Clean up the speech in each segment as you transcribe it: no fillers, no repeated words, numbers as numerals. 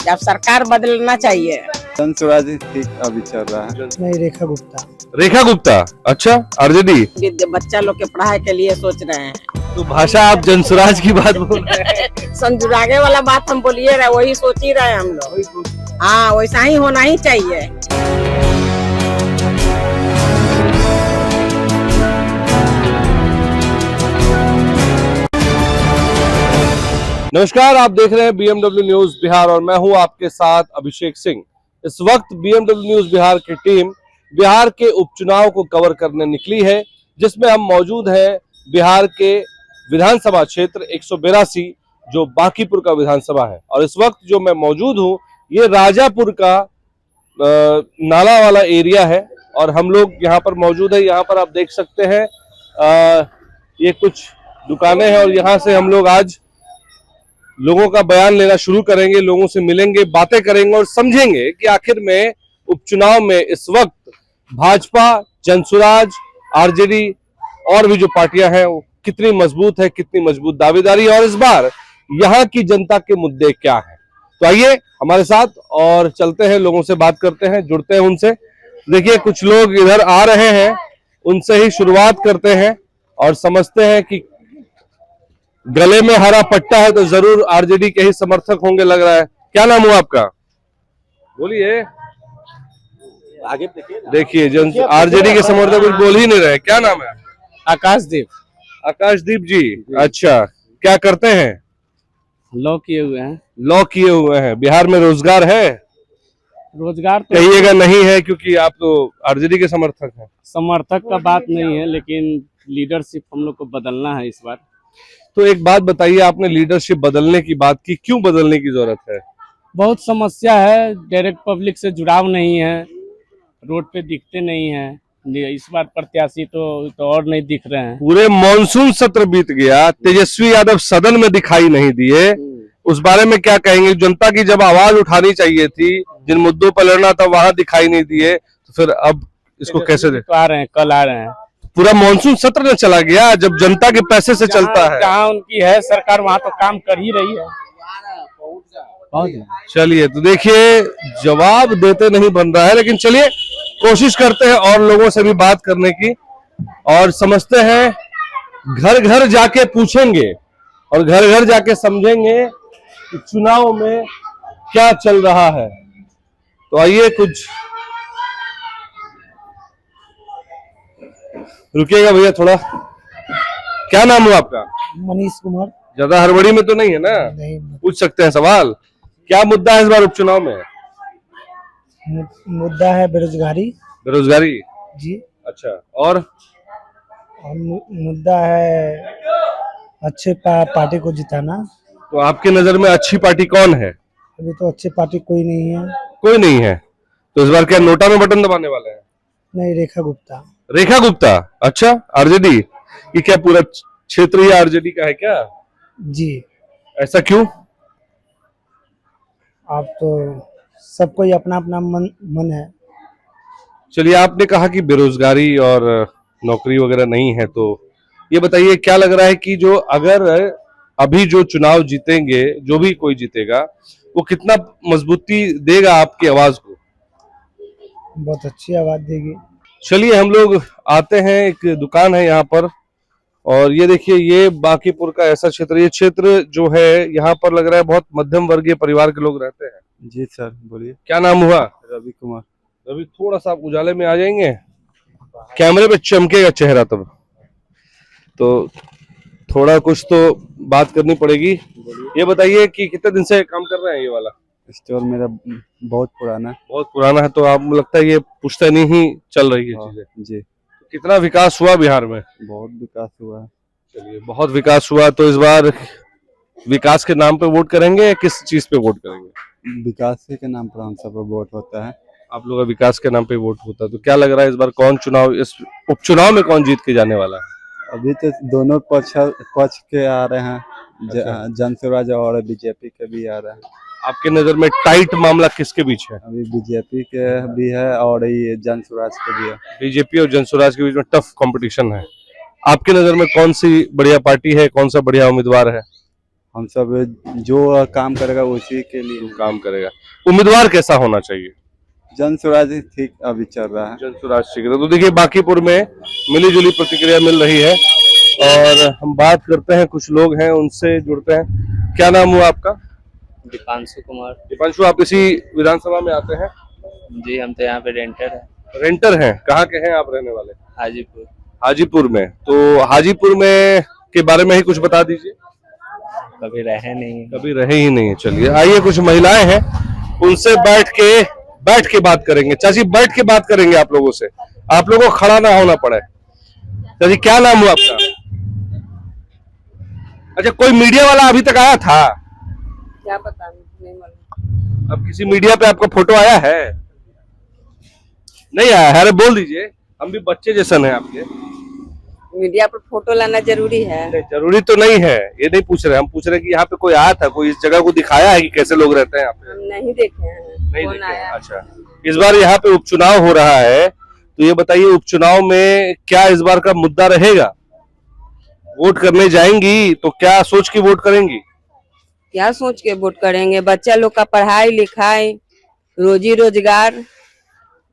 जब सरकार बदलना चाहिए। जनसुराज ठीक अभी चल रहा है। नहीं, रेखा गुप्ता। रेखा गुप्ता, अच्छा आरजेडी। बच्चा लोग के पढ़ाई के लिए सोच रहे हैं। तो भाषा आप जनसुराज की बात बोल रहे हैं। संजुरागे वाला बात हम बोलिए रहे, वही सोच ही रहे हम लोग। हाँ, वैसा ही होना ही चाहिए। नमस्कार, आप देख रहे हैं BMW न्यूज बिहार और मैं हूं आपके साथ अभिषेक सिंह। इस वक्त BMW न्यूज बिहार की टीम बिहार के उपचुनाव को कवर करने निकली है, जिसमें हम मौजूद हैं बिहार के विधानसभा क्षेत्र 182 जो बांकीपुर का विधानसभा है। और इस वक्त जो मैं मौजूद हूं ये राजापुर का नाला वाला एरिया है और हम लोग यहाँ पर मौजूद है। यहाँ पर आप देख सकते हैं ये कुछ दुकानें हैं और यहाँ से हम लोग आज लोगों का बयान लेना शुरू करेंगे, लोगों से मिलेंगे, बातें करेंगे और समझेंगे कि आखिर में उपचुनाव में इस वक्त भाजपा, जनसुराज, आरजेडी और भी जो पार्टियां हैं वो कितनी मजबूत है, कितनी मजबूत दावेदारी और इस बार यहाँ की जनता के मुद्दे क्या हैं। तो आइए हमारे साथ और चलते हैं, लोगों से बात करते हैं, जुड़ते हैं उनसे। देखिए कुछ लोग इधर आ रहे हैं, उनसे ही शुरुआत करते हैं और समझते हैं कि गले में हरा पट्टा है तो जरूर आरजेडी के ही समर्थक होंगे लग रहा है। क्या नाम हुआ आपका? बोलिए। आगे देखिए आरजेडी के समर्थक कुछ बोल ही नहीं रहे। क्या नाम है? आकाशदीप। आकाशदीप जी, अच्छा क्या करते हैं? लॉ किए हुए हैं। लॉ किए हुए हैं। बिहार में रोजगार है? रोजगार तो कहिएगा नहीं है क्योंकि आप तो आरजेडी के समर्थक हैं। समर्थक का बात नहीं है, लेकिन लीडरशिप हम लोग को बदलना है इस बार। तो एक बात बताइए, आपने लीडरशिप बदलने की बात की, क्यों बदलने की जरूरत है? बहुत समस्या है, डायरेक्ट पब्लिक से जुड़ाव नहीं है, रोड पे दिखते नहीं है। इस बार प्रत्याशी तो और नहीं दिख रहे हैं। पूरे मॉनसून सत्र बीत गया, तेजस्वी यादव सदन में दिखाई नहीं दिए। उस बारे में क्या कहेंगे? जनता की जब आवाज उठानी चाहिए थी, जिन मुद्दों पर लड़ना था वहां दिखाई नहीं दिए, तो फिर अब इसको कैसे देख? आ रहे हैं, कल आ रहे हैं। पूरा मॉनसून सत्र न चला गया जब जनता के पैसे से चलता है। जहाँ उनकी है सरकार वहाँ तो काम कर ही रही है। चलिए, तो देखिए जवाब देते नहीं बन रहा है, लेकिन चलिए कोशिश करते हैं और लोगों से भी बात करने की और समझते हैं। घर घर जाके पूछेंगे और घर घर जाके समझेंगे कि चुनाव में क्या चल रहा है। तो आइए कुछ रुकिएगा भैया थोड़ा। क्या नाम हुआ आपका? मनीष कुमार। ज्यादा हड़बड़ी में तो नहीं है ना? नहीं, पूछ सकते हैं सवाल। क्या मुद्दा है इस बार उपचुनाव में? मुद्दा है बेरोजगारी। बेरोजगारी जी। अच्छा, और मुद्दा है अच्छे पार्टी को जिताना। तो आपके नजर में अच्छी पार्टी कौन है? अभी तो अच्छी पार्टी कोई नहीं है। कोई नहीं है। तो इस बार क्या नोटा में बटन दबाने वाले हैं? नहीं, रेखा गुप्ता। रेखा गुप्ता, अच्छा आरजेडी। ये क्या पूरा क्षेत्र ही आरजेडी का है क्या? जी। ऐसा क्यों? आप तो सबको ही अपना अपना मन है। चलिए, आपने कहा कि बेरोजगारी और नौकरी वगैरह नहीं है, तो ये बताइए क्या लग रहा है कि जो अगर अभी जो चुनाव जीतेंगे, जो भी कोई जीतेगा, वो कितना मजबूती देगा आपकी आवाज को? बहुत अच्छी आवाज देगी। चलिए हम लोग आते हैं, एक दुकान है यहाँ पर और ये देखिए ये बांकीपुर का ऐसा क्षेत्र, ये क्षेत्र जो है यहाँ पर लग रहा है बहुत मध्यम वर्गीय परिवार के लोग रहते हैं। जी सर, बोलिए। क्या नाम हुआ? रवि कुमार। रवि, थोड़ा सा आप उजाले में आ जाएंगे, कैमरे पे चमकेगा चेहरा तब। तो थोड़ा कुछ तो बात करनी पड़ेगी। ये बताइए कि कितने दिन से काम कर रहे हैं? ये वाला स्टोर मेरा बहुत पुराना है। बहुत पुराना है, तो आप लगता है ये पुश्तैनी ही चल रही है चीजें। जी। कितना विकास हुआ बिहार में? बहुत विकास हुआ है। चलिए, बहुत विकास हुआ। तो इस बार विकास के नाम पे वोट करेंगे या किस चीज पे वोट करेंगे? विकास के नाम पर हम सब वोट होता है। आप लोग का विकास के नाम पे वोट होता है, तो क्या लग रहा है इस बार कौन चुनाव, इस उपचुनाव में कौन जीत के जाने वाला है? अभी तो दोनों पक्ष के आ रहे हैं। अच्छा। जनसुराज और बीजेपी के भी आ रहे हैं। आपके नजर में टाइट मामला किसके बीच है? अभी बीजेपी के भी है और ये जनसुराज के भी है। बीजेपी और जनसुराज के बीच में टफ कंपटीशन है। आपके नजर में कौन सी बढ़िया पार्टी है, कौन सा बढ़िया उम्मीदवार है? हम सब जो काम करेगा उसी के लिए काम करेगा। उम्मीदवार कैसा होना चाहिए? जन स्वराज ठीक अभी चल रहा है। जन स्वराज ठीक है। तो देखिए बांकीपुर में मिली जुली प्रतिक्रिया मिल रही है और हम बात करते हैं, कुछ लोग हैं उनसे जुड़ते हैं। क्या नाम हुआ आपका? दीपांशु कुमार। दीपांशु, आप इसी विधानसभा में आते हैं? जी, हम तो यहाँ पे रेंटर हैं। रेंटर हैं? कहाँ के हैं आप रहने वाले? हाजीपुर। हाजीपुर में। तो हाजीपुर में के बारे में ही कुछ बता दीजिए। कभी रहे नहीं। कभी रहे ही नहीं है। चलिए आइए, कुछ महिलाएं हैं उनसे बैठ के बात करेंगे। चाची बैठ के बात करेंगे आप लोगों से, आप लोगों को खड़ा ना होना पड़े। चाची क्या नाम हुआ आपका? अच्छा, कोई मीडिया वाला अभी तक आया था? क्या पता नहीं मालूम। अब किसी मीडिया पे आपका फोटो आया है? नहीं आया है? अरे बोल दीजिए, हम भी बच्चे जैसन है आपके। मीडिया पर फोटो लाना जरूरी है? नहीं, जरूरी तो नहीं है, ये नहीं पूछ रहे। हम पूछ रहे कि यहाँ पे कोई आया था, कोई इस जगह को दिखाया है कि कैसे लोग रहते हैं यहाँ पे? हम नहीं देखे हैं। नहीं कौन देखे आया? हैं। अच्छा, इस बार यहाँ पे उपचुनाव हो रहा है, तो ये बताइए उपचुनाव में क्या इस बार का मुद्दा रहेगा? वोट करने जाएंगी तो क्या सोच के वोट करेंगी? क्या सोच के वोट करेंगे? बच्चा लोग का पढ़ाई लिखाई, रोजी रोजगार,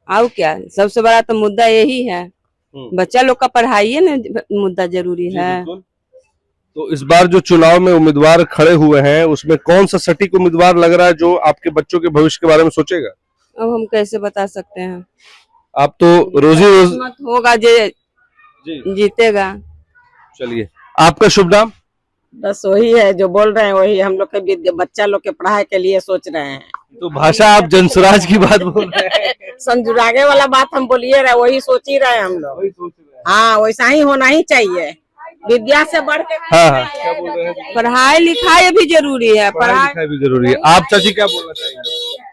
और क्या सबसे बड़ा तो मुद्दा यही है। बच्चा लोग का पढ़ाई है ना, मुद्दा जरूरी है। तो इस बार जो चुनाव में उम्मीदवार खड़े हुए हैं उसमें कौन सा सटीक उम्मीदवार लग रहा है जो आपके बच्चों के भविष्य के बारे में सोचेगा? अब हम कैसे बता सकते हैं? आप तो रोजी रोज मत होगा जे जीतेगा। चलिए, आपका शुभ नाम? बस वही है जो बोल रहे हैं, वही हम लोग के बच्चा लोग के पढ़ाई के लिए सोच रहे हैं। तो भाषा आप जनसुराज की बात बोल रहे हैं। संजुरागे वाला बात हम बोलिए रहे, वही सोच ही रहे हम लोग। हाँ, वैसा ही होना ही चाहिए। विद्या से बढ़ के हाँ, क्या बोल रहे हैं? पढ़ाई लिखाई भी जरूरी है। पढ़ाई लिखाई भी जरूरी है। आप चाची क्या बोलना चाहेंगे?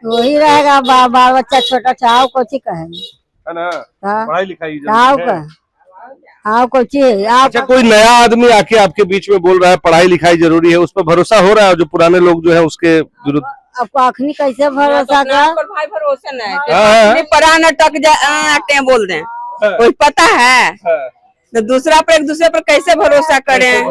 वही रहेगा, बाल बच्चा छोटा चाहो को कहेंगे, है ना, हाँ। पढ़ाई लिखाई आओ जरूरी है। को अच्छा, कोई नया आदमी आके आपके बीच में बोल रहा है पढ़ाई लिखाई जरूरी है, उस पर भरोसा हो रहा है? जो पुराने लोग जो है उसके विरुद्ध आपको अखनी कैसे भरोसा कर? भाई भरोसा हाँ। नहीं, पढ़ा न टक जाते बोल दें, कोई पता है? तो दूसरा पर, एक दूसरे पर कैसे भरोसा करें?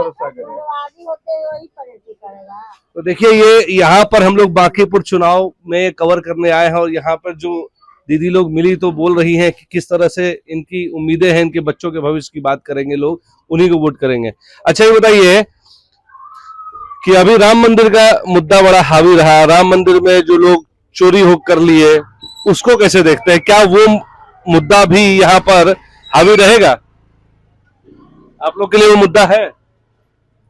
तो देखिए, ये यहाँ पर हम लोग बांकीपुर चुनाव में कवर करने आए हैं और यहाँ पर जो दीदी लोग मिली तो बोल रही हैं कि किस तरह से इनकी उम्मीदें हैं, इनके बच्चों के भविष्य की बात करेंगे लोग, उन्हीं को वोट करेंगे। अच्छा, ये बताइए कि अभी राम मंदिर का मुद्दा बड़ा हावी रहा। राम मंदिर में जो लोग चोरी हो कर लिए उसको कैसे देखते हैं? क्या वो मुद्दा भी यहाँ पर हावी रहेगा? आप लोग के लिए वो मुद्दा है?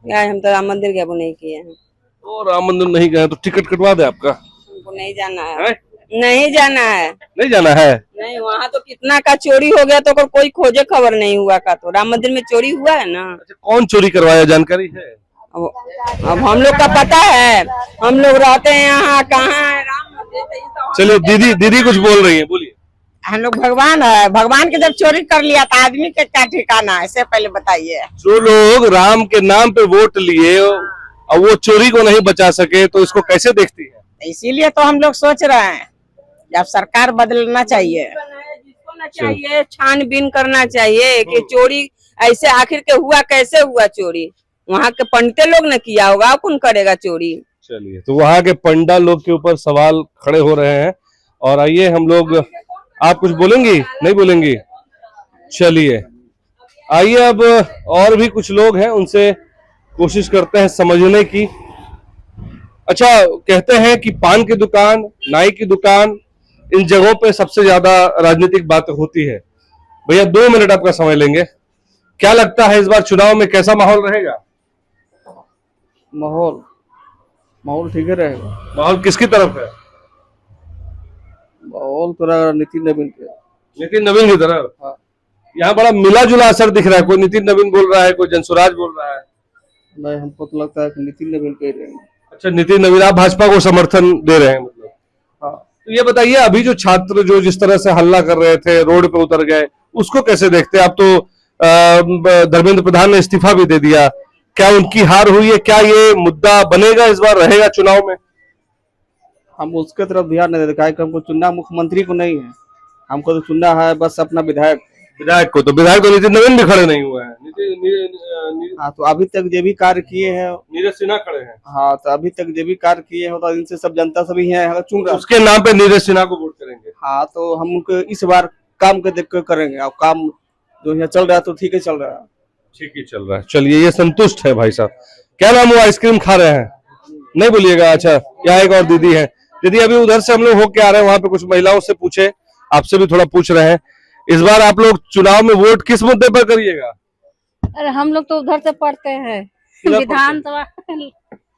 यार हम तो राम मंदिर गए, वो नहीं किए हैं। तो राम मंदिर नहीं गए तो टिकट कटवा दे आपका। हमको नहीं जाना है। नहीं जाना है। नहीं जाना है? नहीं, वहाँ तो कितना का चोरी हो गया, तो कोई खोजे खबर नहीं हुआ का। तो राम मंदिर में चोरी हुआ है ना। अच्छा, कौन चोरी करवाया, जानकारी है? अब हम लोग का पता है, हम लोग रहते हैं यहाँ, कहाँ है राम मंदिर? चलिए, दीदी कुछ बोल रही है, बोलिए। हम लोग भगवान है, भगवान के जब चोरी कर लिया तो आदमी के क्या ठिकाना है, इससे पहले बताइए। जो लोग राम के नाम पे वोट लिए और वो चोरी को नहीं बचा सके तो इसको कैसे देखती है? इसीलिए तो हम लोग सोच रहे हैं जब सरकार बदलना चाहिए, जिसको ना चाहिए छानबीन करना चाहिए कि चोरी ऐसे आखिर के हुआ कैसे हुआ चोरी। वहाँ के पंडित लोग ने किया होगा, कौन करेगा चोरी? चलिए, तो वहाँ के पंडा लोग के ऊपर सवाल खड़े हो रहे हैं और आइए हम लोग, आप कुछ बोलेंगी? नहीं बोलेंगी? चलिए आइए, अब और भी कुछ लोग हैं, उनसे कोशिश करते हैं समझने की। अच्छा, कहते हैं कि पान की दुकान, नाई की दुकान, इन जगहों पे सबसे ज्यादा राजनीतिक बातें होती है। भैया 2 मिनट आपका समय लेंगे। क्या लगता है इस बार चुनाव में कैसा माहौल रहेगा? माहौल ठीक है रहेगा। माहौल किसकी तरफ है? माहौल थोड़ा नितिन नवीन के। नितिन नवीन की तरफ? हाँ। यहाँ बड़ा मिला जुला असर दिख रहा है, कोई नितिन नवीन बोल रहा है, कोई जनसुराज बोल रहा है। नहीं, हमको तो लगता है कि नितिन नवीन के रहेंगे। अच्छा, नितिन नवीन, आप भाजपा को समर्थन दे रहे हैं मतलब? हाँ। तो ये बताइए, अभी जो छात्र जो जिस तरह से हल्ला कर रहे थे, रोड पे उतर गए, उसको कैसे देखते हैं आप? तो धर्मेंद्र प्रधान ने इस्तीफा भी दे दिया, क्या उनकी हार हुई है? क्या ये मुद्दा बनेगा इस बार, रहेगा चुनाव में? हम उसके तरफ ध्यान नहीं देते, हमको चुनना मुख्यमंत्री को नहीं है, हमको तो चुनना है बस अपना विधायक। विधायक को, तो विधायक तो नितिन नवीन भी खड़े नहीं हुए हैं, हाँ तो अभी तक जो भी कार्य किए हैं, नीरज सिन्हा खड़े हैं, हाँ तो अभी तक जो भी कार्य किए हैं तो इनसे सब जनता सभी है चुन रहा है। उसके नाम पे नीरज सिन्हा को वोट करेंगे। हाँ तो हम उनको इस बार काम के देख कर करेंगे। अब काम जो यहाँ चल रहा है तो ठीक है चल रहा है। ठीक ही चल रहा है, चलिए ये संतुष्ट है भाई साहब। क्या नाम हुआ? आइसक्रीम खा रहे हैं, नहीं बोलिएगा। अच्छा, यहाँ एक और दीदी है। दीदी अभी उधर से हम लोग होके आ रहे हैं, वहां पे कुछ महिलाओं से पूछे, आपसे भी थोड़ा पूछ रहे हैं। इस बार आप लोग चुनाव में वोट किस मुद्दे पर करिएगा? अरे हम लोग तो उधर से पढ़ते हैं, विधानसभा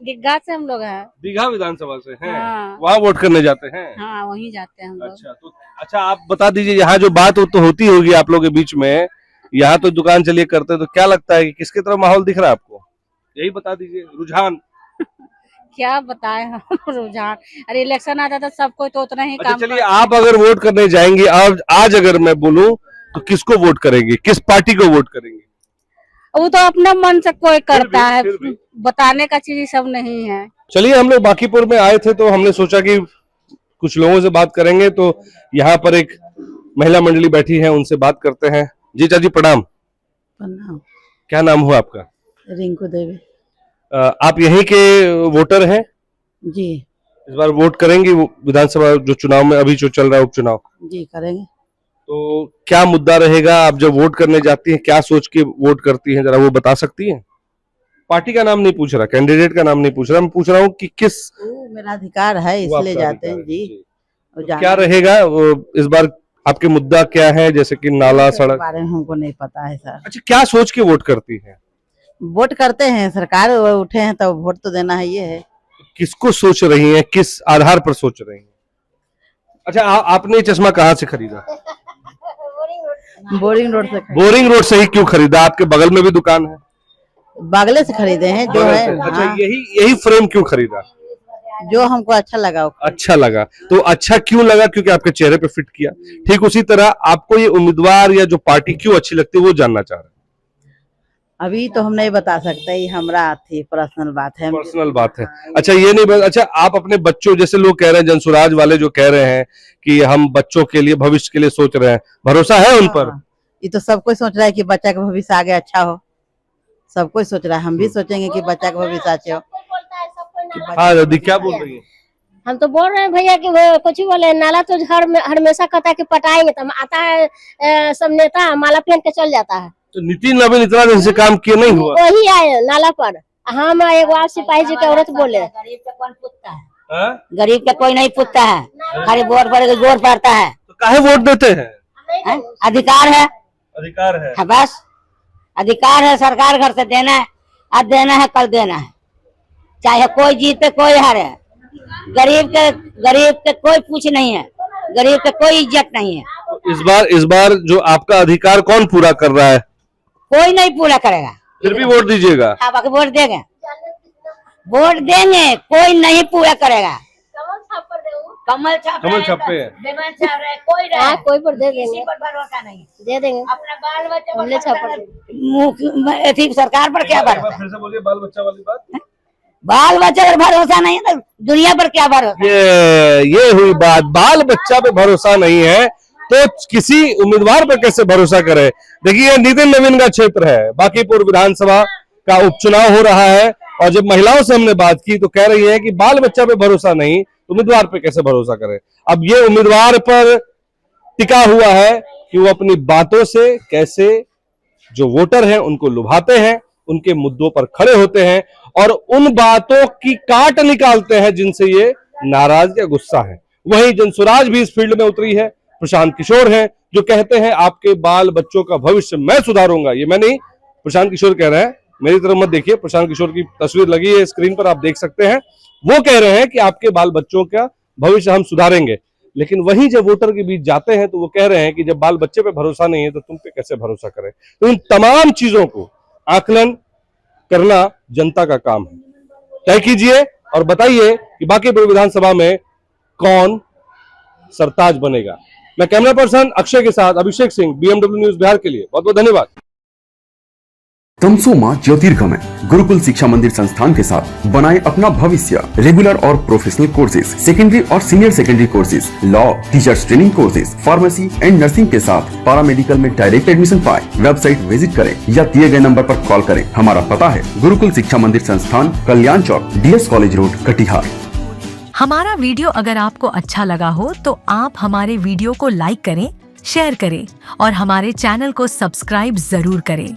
दिग्गा से हम लोग हैं। दीघा विधानसभा से हैं? हाँ। वहाँ वोट करने जाते हैं? हाँ वहीं जाते हैं हम लोग। अच्छा, तो अच्छा आप बता दीजिए, यहाँ जो बात तो होती होगी आप लोग के बीच में, यहाँ तो दुकान चलिए करते, तो क्या लगता है कि किसकी तरफ माहौल दिख रहा है आपको? यही बता दीजिए, रुझान। क्या बताए हम रुझान, अरे इलेक्शन आता तो सब कोई तो उतना ही अच्छा काम चलिए, आप अगर वोट करने जाएंगे, आज अगर मैं बोलूं तो किसको वोट करेंगे, किस पार्टी को वोट करेंगे? वो तो अपना मन से कोई करता है, फिर भी। बताने का चीज सब नहीं है। चलिए, हम लोग बांकीपुर में आए थे तो हमने सोचा कि कुछ लोगों से बात करेंगे, तो यहाँ पर एक महिला मंडली बैठी है, उनसे बात करते हैं। जी चाची प्रणाम। प्रणाम। क्या नाम हुआ आपका? रिंकू देवी। आप यहीं के वोटर हैं? जी इस बार वोट करेंगे विधानसभा जो चुनाव में अभी जो चल रहा है उपचुनाव, जी करेंगे। तो क्या मुद्दा रहेगा? आप जब वोट करने जाती हैं क्या सोच के वोट करती हैं, जरा वो बता सकती हैं? पार्टी का नाम नहीं पूछ रहा, कैंडिडेट का नाम नहीं पूछ रहा, मैं पूछ रहा हूँ कि किस, वो मेरा अधिकार है वो इसलिए आपका जाते हैं अधिकार है। जी। तो क्या रहेगा इस बार आपके मुद्दा क्या है, जैसे कि नाला, इसके सड़क? बारे में हमको नहीं पता है सर। अच्छा, क्या सोच के वोट करती हैं? वोट करते हैं, सरकार उठे हैं तो वोट तो देना है, ये है। किसको सोच रही हैं, किस आधार पर सोच रही हैं? अच्छा, आपने ये चश्मा कहाँ से खरीदा? बोरिंग रोड से बोरिंग रोड से ही क्यों खरीदा? आपके बगल में भी दुकान है। बागले से खरीदे हैं जो बगल है। से। अच्छा, हाँ, यही फ्रेम क्यों खरीदा? जो हमको अच्छा लगा वो। अच्छा लगा, तो अच्छा क्यों लगा? क्योंकि आपके चेहरे पे फिट किया। ठीक उसी तरह आपको ये उम्मीदवार या जो पार्टी क्यों अच्छी लगती है, वो जानना चाह रहे हैं। अभी तो हम नहीं बता सकते, ये हमरा थी पर्सनल बात है। पर्सनल बात है। अच्छा, ये नहीं अच्छा, आप अपने बच्चों, जैसे लोग कह रहे हैं, जनसुराज वाले जो कह रहे हैं कि हम बच्चों के लिए, भविष्य के लिए सोच रहे हैं, भरोसा है उन पर? हाँ, ये तो सब कोई सोच रहा है कि बच्चा का भविष्य आगे अच्छा हो, सब कोई सोच रहा है। हम भी सोचेंगे कि बच्चा का भविष्य अच्छा हो। हाँ दादी, क्या बोल रही है? हम तो बोल रहे हैं भैया कि वो कुछ बोले, नाला तो हमेशा कहता है कि पटाएंगे, तो आता है सब नेता माला पहन के चल जाता है। तो नितिन नवीन इतना दिन से काम किए नहीं हुआ? वही आए नाला पर, हम एक बार सिपाही जी की औरत बोले, गरीब का कौन पूछता है? हाँ? गरीब का कोई नहीं पूछता है, खाली वोट पर जोर पड़ता है। तो काहे वोट देते हैं? अधिकार है। अधिकार है। हाँ, बस अधिकार है, सरकार घर से देना है, आज देना है कल देना है, चाहे कोई जीते कोई हारे। गरीब के कोई पूछ नहीं है, गरीब के कोई इज्जत नहीं है। इस बार जो आपका अधिकार कौन पूरा कर रहा है? कोई नहीं पूरा करेगा। फिर भी वोट दीजिएगा? आप आके वोट देंगे, वोट देंगे, कोई नहीं पूरा करेगा। कमल छाप कमल छापे है। बेमन छाप रहे, कोई रहे, हाँ कोई पर दे देंगे, किसी पर भरोसा नहीं। दे देंगे। अपना बाल बच्चा हमने छापा मुख्य सरकार पर क्या भरोसा? फिर से बोलिए, बाल बच्चा वाली बात। बाल बच्चे पर भरोसा नहीं है तो दुनिया पर क्या भरोसा? ये हुई बात, बाल बच्चा पे भरोसा नहीं है तो किसी उम्मीदवार पर कैसे भरोसा करे? देखिए, नितिन नवीन का क्षेत्र है, बांकीपुर विधानसभा का उपचुनाव हो रहा है, और जब महिलाओं से हमने बात की तो कह रही है कि बाल बच्चा पे भरोसा नहीं, उम्मीदवार पे कैसे भरोसा करे? अब ये उम्मीदवार पर टिका हुआ है कि वो अपनी बातों से कैसे जो वोटर हैं उनको लुभाते हैं, उनके मुद्दों पर खड़े होते हैं और उन बातों की काट निकालते हैं जिनसे ये नाराज या गुस्सा है। वहीं जनसुराज भी इस फील्ड में उतरी है। प्रशांत किशोर हैं जो कहते हैं आपके बाल बच्चों का भविष्य मैं सुधारूंगा। ये मैं नहीं, प्रशांत किशोर कह रहे हैं, मेरी तरफ मत देखिए, प्रशांत किशोर की तस्वीर लगी है स्क्रीन पर, आप देख सकते हैं। वो कह रहे हैं कि आपके बाल बच्चों का भविष्य हम सुधारेंगे। लेकिन वही जब वोटर के बीच जाते हैं तो वो कह रहे हैं कि जब बाल बच्चे पे भरोसा नहीं है तो तुम पे कैसे भरोसा करें? तो इन तमाम चीजों को आकलन करना जनता का काम है। तय कीजिए और बताइए कि बांकीपुर विधानसभा में कौन सरताज बनेगा। मैं कैमरा पर्सन अक्षय के साथ अभिषेक सिंह, BMW न्यूज बिहार के लिए बहुत बहुत धन्यवाद। तमसोमा ज्योतिर्गमय गुरुकुल शिक्षा मंदिर संस्थान के साथ बनाए अपना भविष्य। रेगुलर और प्रोफेशनल कोर्सेज, सेकेंडरी और senior secondary courses, law, teachers training courses, pharmacy and nursing के साथ पैरामेडिकल में डायरेक्ट एडमिशन पाए। वेबसाइट विजिट करें या दिए गए नंबर पर कॉल करें। हमारा पता है गुरुकुल शिक्षा मंदिर संस्थान, कल्याण चौक, DS कॉलेज रोड, कटिहार। हमारा वीडियो अगर आपको अच्छा लगा हो तो आप हमारे वीडियो को लाइक करें, शेयर करें और हमारे चैनल को सब्सक्राइब जरूर करें।